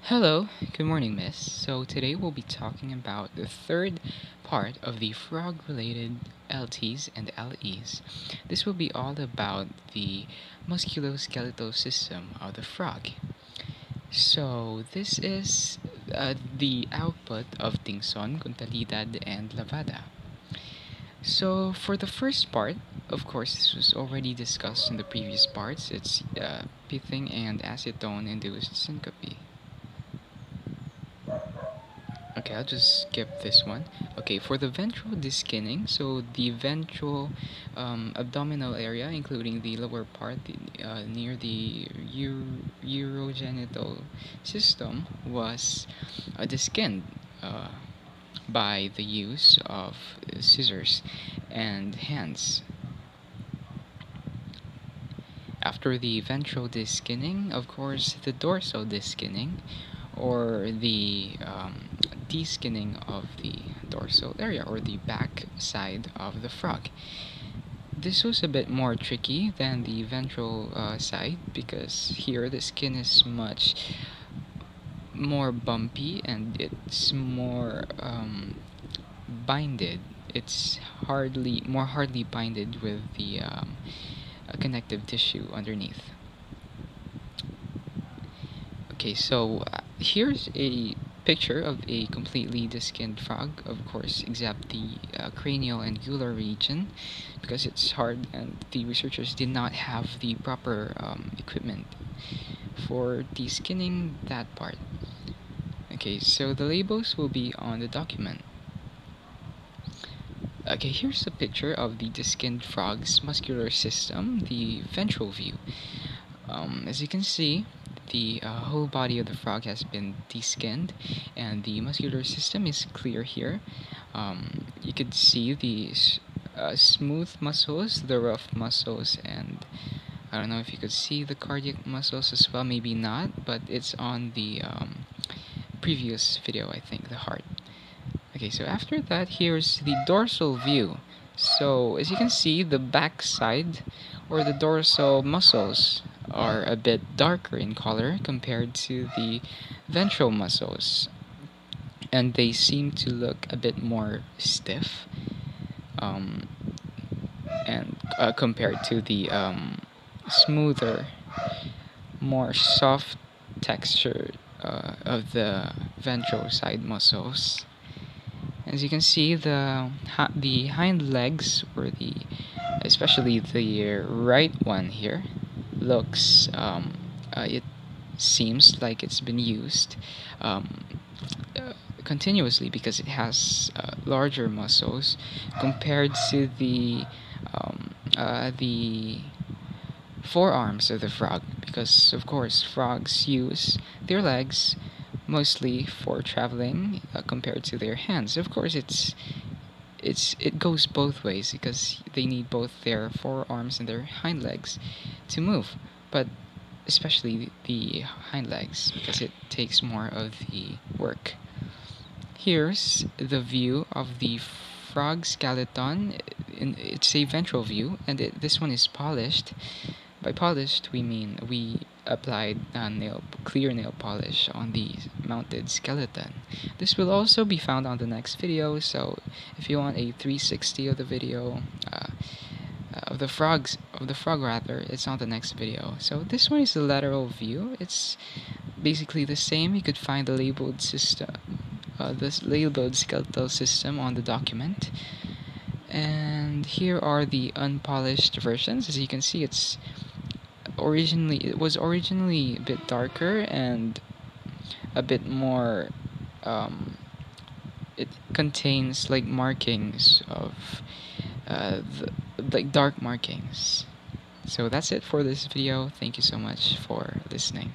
Hello, good morning, miss. So today we'll be talking about the third part of the frog-related LTs and LEs. This will be all about the musculoskeletal system of the frog. So this is the output of Tingson, Kuntalidad, and Lavada. So for the first part, of course, this was already discussed in the previous parts. It's pithing and acetone-induced syncope. Okay, I'll just skip this one. Okay, for the ventral diskinning, so the ventral abdominal area, including the lower part near the urogenital system, was diskinned by the use of scissors and hands. After the ventral diskinning, of course, the dorsal diskinning, or the deskinning of the dorsal area, or the back side of the frog. This was a bit more tricky than the ventral side, because here the skin is much more bumpy and it's more binded. It's more hardly binded with the connective tissue underneath. Okay, so here's a picture of a completely deskinned frog, of course, except the cranial and gular region, because it's hard and the researchers did not have the proper equipment for deskinning that part. Okay, so the labels will be on the document. Okay, here's a picture of the deskinned frog's muscular system, the ventral view. As you can see, the whole body of the frog has been deskinned, and the muscular system is clear here. You could see the smooth muscles, the rough muscles, and I don't know if you could see the cardiac muscles as well, maybe not, but it's on the previous video, I think, the heart. Okay, so after that, here's the dorsal view. So as you can see, the back side or the dorsal muscles are a bit darker in color compared to the ventral muscles, and they seem to look a bit more stiff and compared to the smoother, more soft texture of the ventral side muscles. As you can see, the hind legs, or especially the right one here, looks it seems like it's been used continuously, because it has larger muscles compared to the forearms of the frog, because of course frogs use their legs mostly for traveling compared to their hands. Of course, it goes both ways, because they need both their forearms and their hind legs to move, but especially the hind legs, because it takes more of the work. Here's the view of the frog skeleton. It's a ventral view, and this one is polished. By polished, we mean we applied clear nail polish on the mounted skeleton. This will also be found on the next video, so if you want a 360 of the video, of the frog rather, it's on the next video. So this one is the lateral view. It's basically the same. You could find the labeled system, this labeled skeletal system on the document. And here are the unpolished versions. As you can see, it was originally a bit darker and a bit more it contains like markings of like dark markings. So that's it for this video. Thank you so much for listening.